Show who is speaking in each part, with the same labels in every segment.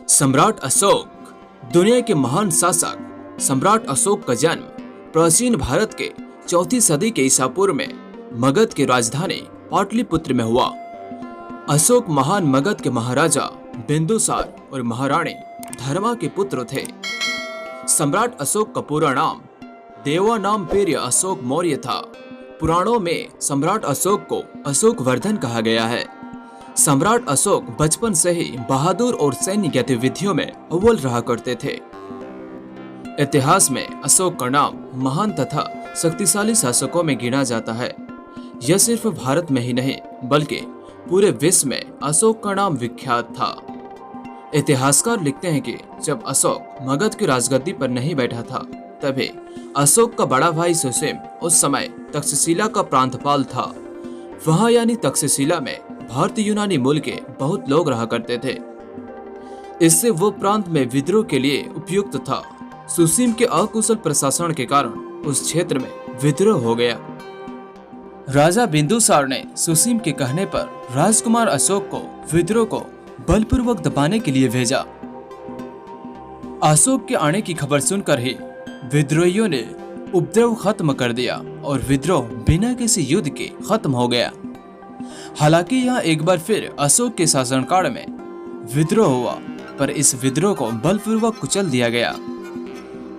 Speaker 1: सम्राट अशोक दुनिया के महान शासक सम्राट अशोक का जन्म प्राचीन भारत के चौथी सदी के ईसा पूर्व में मगध की राजधानी पाटलिपुत्र में हुआ। अशोक महान मगध के महाराजा बिंदुसार और महारानी धर्मा के पुत्र थे। सम्राट अशोक का पूरा नाम देवानामपेर्य अशोक मौर्य था। पुराणों में सम्राट अशोक को अशोक वर्धन कहा गया है। सम्राट अशोक बचपन से ही बहादुर और सैन्य गतिविधियों में अव्वल रहा करते थे। इतिहास में अशोक का नाम महान तथा शक्तिशाली शासकों में गिना जाता है। यह सिर्फ भारत में ही नहीं बल्कि पूरे विश्व में अशोक का नाम विख्यात था। इतिहासकार लिखते हैं कि जब अशोक मगध की राजगद्दी पर नहीं बैठा था तभी अशोक का बड़ा भाई सुसीम उस समय तक्षशिला का प्रांतपाल था। वहाँ यानी तक्षशिला में भारतीय यूनानी मूल के बहुत लोग रहा करते थे। इससे वो प्रांत में विद्रोह के लिए उपयुक्त था। सुसीम के अकुशल प्रशासन के कारण उस क्षेत्र में विद्रोह हो गया। राजा बिंदुसार ने सुसीम के कहने पर राजकुमार अशोक को विद्रोह को बलपूर्वक दबाने के लिए भेजा। अशोक के आने की खबर सुनकर ही विद्रोहियों ने उपद्रव खत्म कर दिया और विद्रोह बिना किसी युद्ध के खत्म हो गया। हालांकि यहाँ एक बार फिर अशोक के शासनकाल में विद्रोह हुआ, पर इस विद्रोह को बलपूर्वक कुचल दिया गया।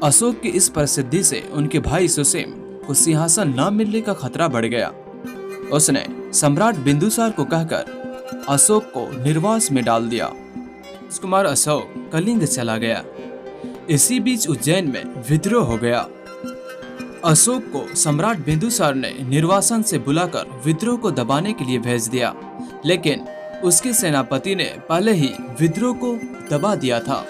Speaker 1: अशोक की इस प्रसिद्धि से उनके भाई सुसीम को सिंहासन न मिलने का खतरा बढ़ गया। उसने सम्राट बिंदुसार को कहकर अशोक को निर्वास में डाल दिया। राजकुमार अशोक कलिंग चला गया। इसी बीच उज्जैन में विद्रोह हो गया। अशोक को सम्राट बिंदुसार ने निर्वासन से बुलाकर विद्रोह को दबाने के लिए भेज दिया, लेकिन उसके सेनापति ने पहले ही विद्रोह को दबा दिया था।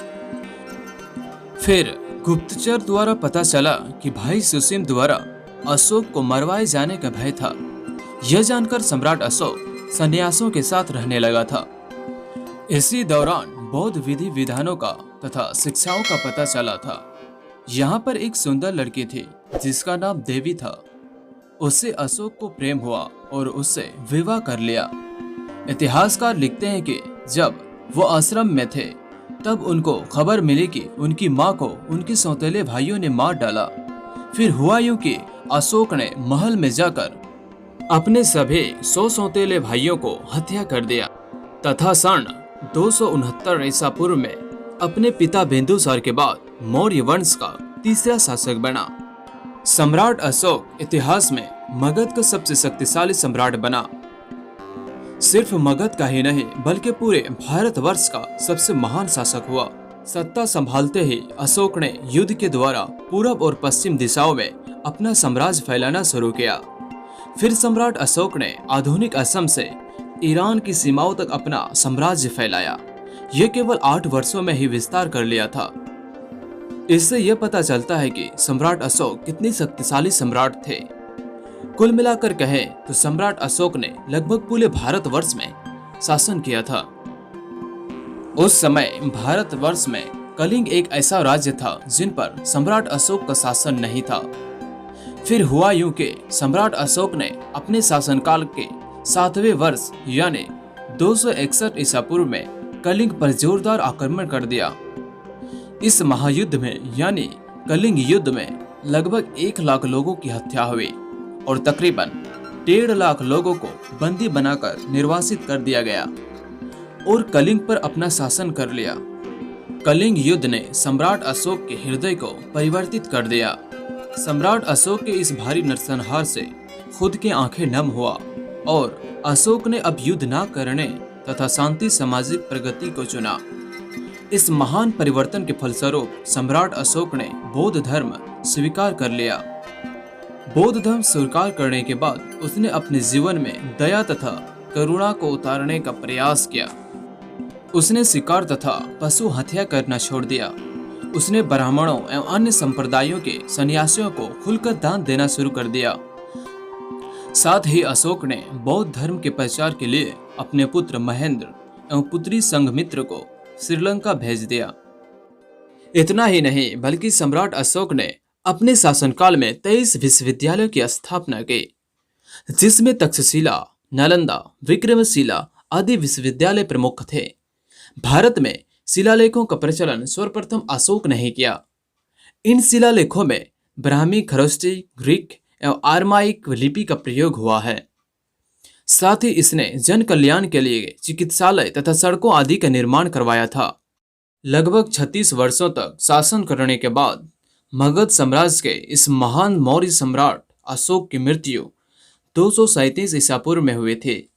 Speaker 1: फिर गुप्तचर द्वारा पता चला कि भाई सुसीम द्वारा अशोक को मरवाए जाने का भय था। यह जानकर सम्राट अशोक सन्यासों के साथ रहने लगा था। इसी दौरान बौद्ध विधि विधानों का तथा शिक्षाओं का पता चला था। यहाँ पर एक सुंदर लड़की थी जिसका नाम देवी था। उससे अशोक को प्रेम हुआ और उससे विवाह कर लिया। इतिहासकार लिखते हैं कि जब वो आश्रम में थे तब उनको खबर मिली कि उनकी माँ को उनके सौतेले भाइयों ने मार डाला। फिर हुआ यूं कि अशोक ने महल में जाकर अपने सभी 100 सौतेले भाइयों को हत्या कर दिया तथा सन 269 ईसा पूर्व में अपने पिता बिंदुसार के बाद मौर्य वंश का तीसरा शासक बना। सम्राट अशोक इतिहास में मगध का सबसे शक्तिशाली सम्राट बना। सिर्फ मगध का ही नहीं बल्कि पूरे भारतवर्ष का सबसे महान शासक हुआ। सत्ता संभालते ही अशोक ने युद्ध के द्वारा पूरब और पश्चिम दिशाओं में अपना साम्राज्य फैलाना शुरू किया। फिर सम्राट अशोक ने आधुनिक असम से ईरान की सीमाओं तक अपना साम्राज्य फैलाया। यह केवल 8 वर्षों में ही विस्तार कर लिया था। इससे यह पता चलता है कि सम्राट अशोक कितने शक्तिशाली सम्राट थे। कुल मिलाकर कहें तो सम्राट अशोक ने लगभग पूरे भारतवर्ष में शासन किया था। उस समय भारतवर्ष में कलिंग एक ऐसा राज्य था जिन पर सम्राट अशोक का शासन नहीं था। फिर हुआ यूं कि सम्राट अशोक ने अपने शासनकाल के 7वें वर्ष यानी 261 ईसा पूर्व में कलिंग पर जोरदार आक्रमण कर दिया। इस महायुद्ध में यानी कलिंग युद्ध में लगभग 1 लाख लोगों की हत्या हुई और तकरीबन 1.5 लाख लोगों को बंदी बनाकर निर्वासित कर दिया गया और कलिंग पर अपना शासन कर लिया। कलिंग युद्ध ने सम्राट अशोक के हृदय को परिवर्तित कर दिया। सम्राट अशोक के इस भारी नरसंहार से खुद की आंखें नम हुआ और अशोक ने अब युद्ध न करने तथा शांति सामाजिक प्रगति को चुना। इस महान परिवर्तन के फलस्वरूप सम्राट अशोक ने बौद्ध धर्म स्वीकार कर लिया। बौद्ध धर्म स्वीकार करने के बाद उसने अपने जीवन में दया तथा करुणा को उतारने का प्रयास किया। उसने शिकार तथा पशु हत्या करना छोड़ दिया। उसने ब्राह्मणों एवं अन्य संप्रदायों के सन्यासियों को खुलकर दान देना शुरू कर दिया। साथ ही अशोक ने बौद्ध धर्म के प्रचार के लिए अपने पुत्र महेंद्र एवं पुत्री संघमित्र को श्रीलंका भेज दिया। इतना ही नहीं बल्कि सम्राट अशोक ने अपने शासनकाल में 23 विश्वविद्यालयों की स्थापना की, जिसमें तक्षशिला, नालंदा, विक्रमशिला आदि विश्वविद्यालय प्रमुख थे। भारत में शिलालेखों का प्रचलन सर्वप्रथम अशोक ने ही किया। इन शिलालेखों में ब्राह्मी, खरोष्टी, ग्रीक एवं आर्माइक लिपि का प्रयोग हुआ है। साथ ही इसने जन कल्याण के लिए चिकित्सालय तथा सड़कों आदि का निर्माण करवाया था। लगभग 36 वर्षों तक शासन करने के बाद मगध साम्राज्य के इस महान मौर्य सम्राट अशोक की मृत्यु 237 ईसा पूर्व में हुई थी।